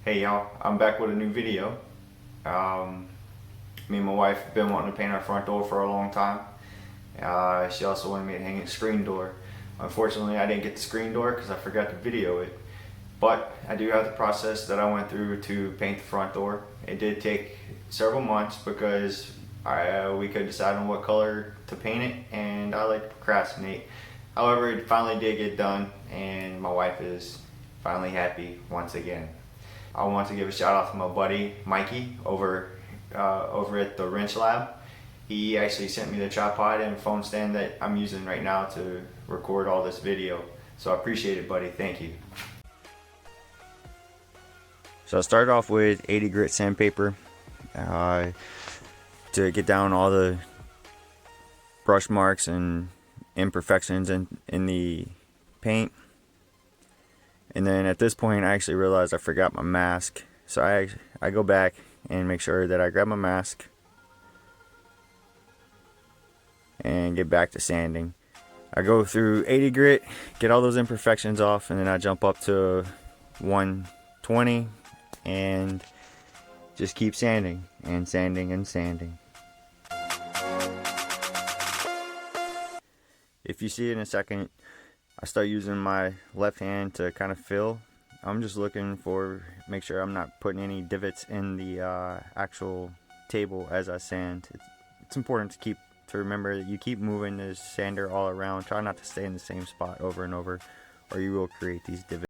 Hey y'all, I'm back with a new video. Me and my wife have been wanting to paint our front door for a long time. She also wanted me to hang a screen door. Unfortunately, I didn't get the screen door because I forgot to video it. But I do have the process that I went through to paint the front door. It did take several months because we could decide on what color to paint it, and I like to procrastinate. However, it finally did get done, and my wife is finally happy once again. I want to give a shout out to my buddy Mikey over at the Wrench Lab. He actually sent me the tripod and phone stand that I'm using right now to record all this video. So I appreciate it, buddy. Thank you. So I started off with 80 grit sandpaper to get down all the brush marks and imperfections in the paint. And then at this point I actually realized I forgot my mask. So I go back and make sure that I grab my mask and get back to sanding. I go through 80 grit, get all those imperfections off, and then I jump up to 120 and just keep sanding and sanding and sanding. If you see in a second, I start using my left hand to kind of fill. I'm just looking for, make sure I'm not putting any divots in the actual table as I sand. It's important to remember that you keep moving the sander all around. Try not to stay in the same spot over and over, or you will create these divots.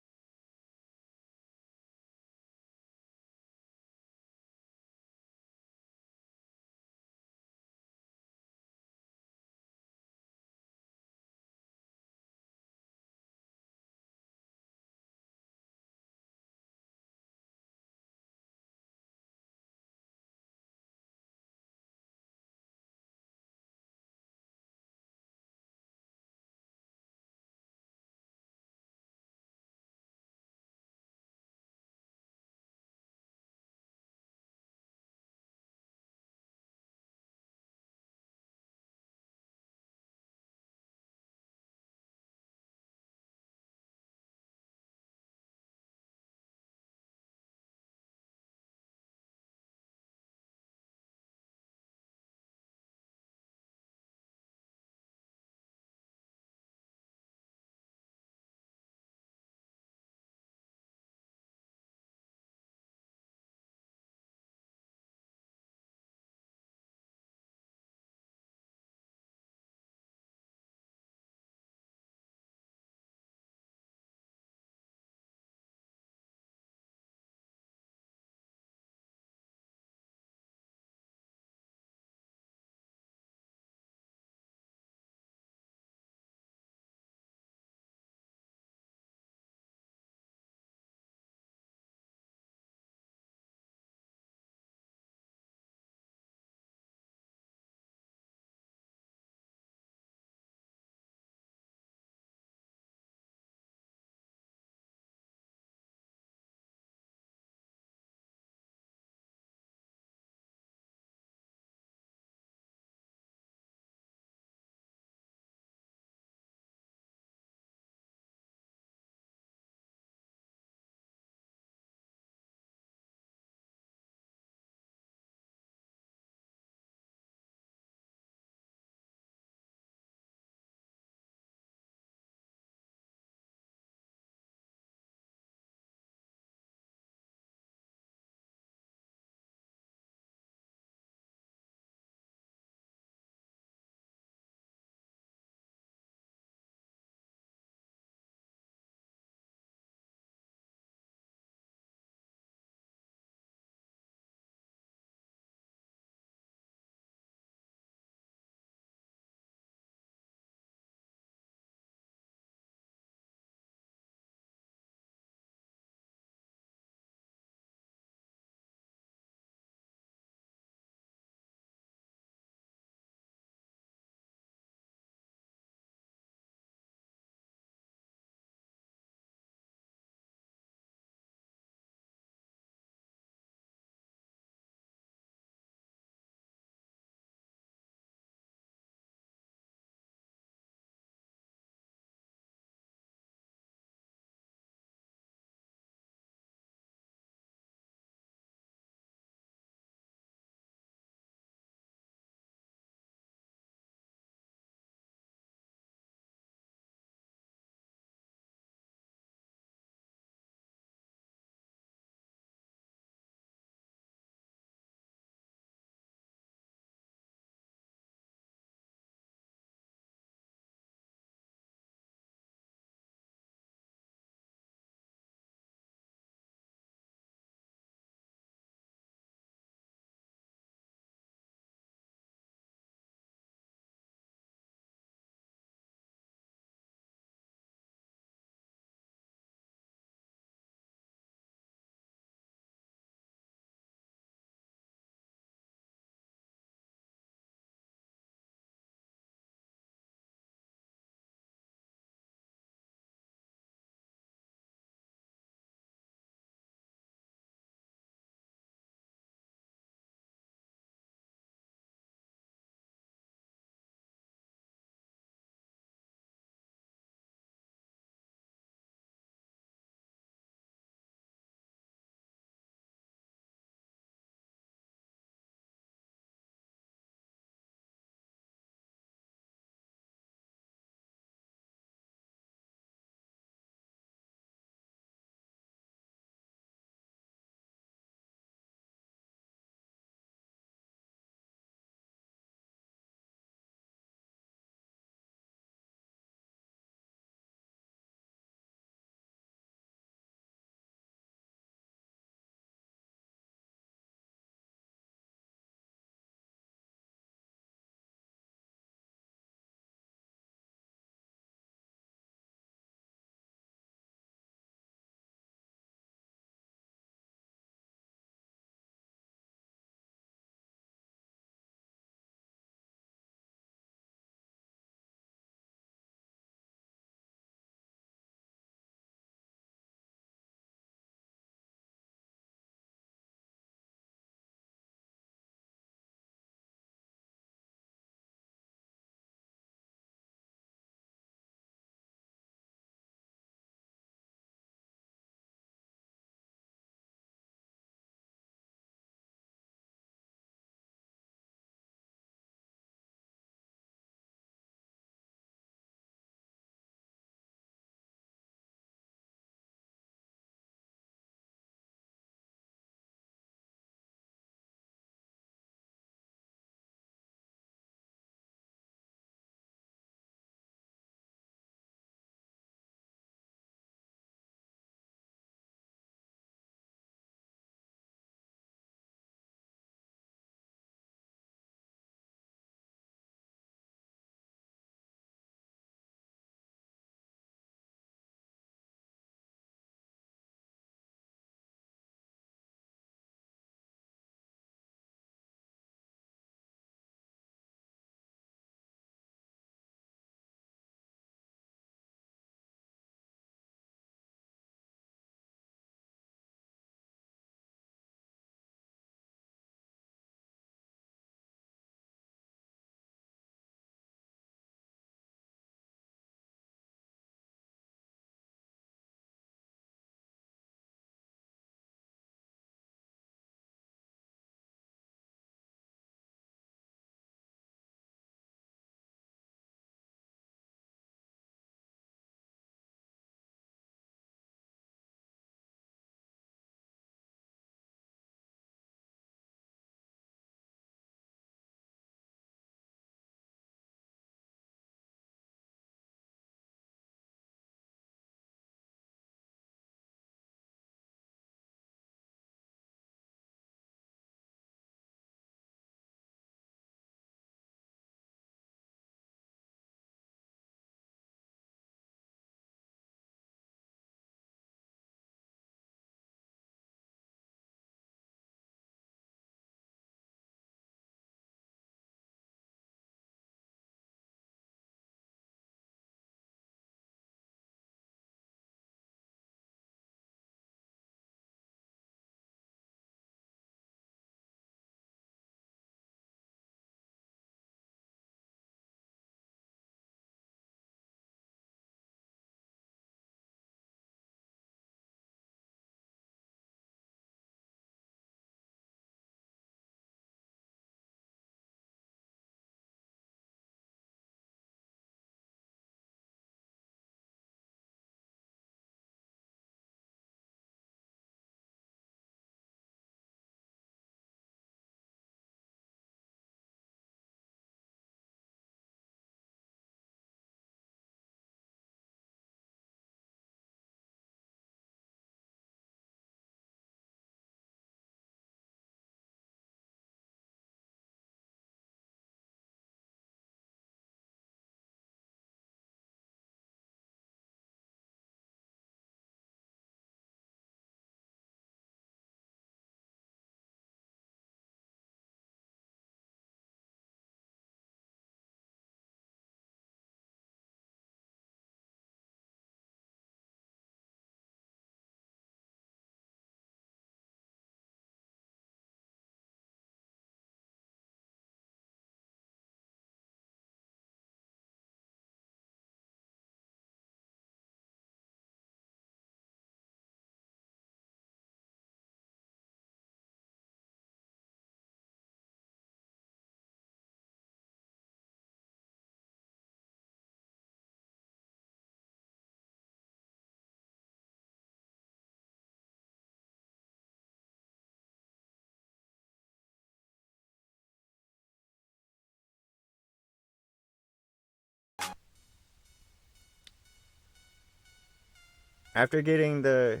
After getting the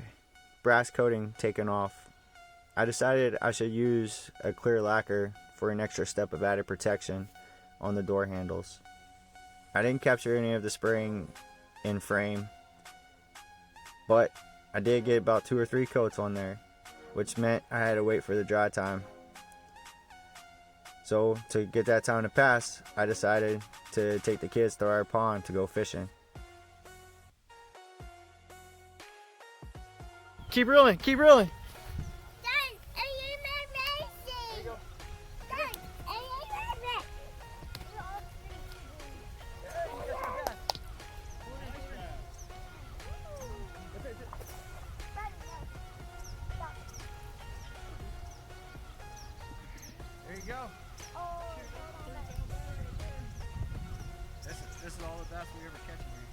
brass coating taken off, I decided I should use a clear lacquer for an extra step of added protection on the door handles. I didn't capture any of the spraying in frame, but I did get about 2 or 3 coats on there, which meant I had to wait for the dry time. So to get that time to pass, I decided to take the kids to our pond to go fishing. Keep reeling, keep reeling. There you go. This is all the best we ever catch here.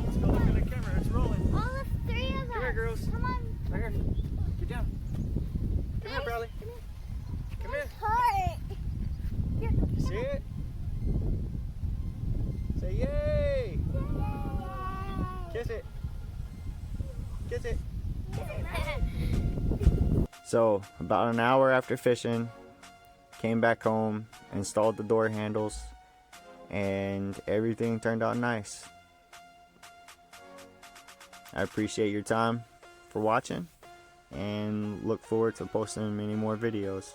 Let's go look at the camera. It's rolling. All of 3 of us. Come here, girls. Come on. Right here. Get down. Come here, Bradley. Come here. Hurt. See it? Say yay! Kiss it. Kiss it. So, about an hour after fishing, came back home, installed the door handles, and everything turned out nice. I appreciate your time for watching, and look forward to posting many more videos.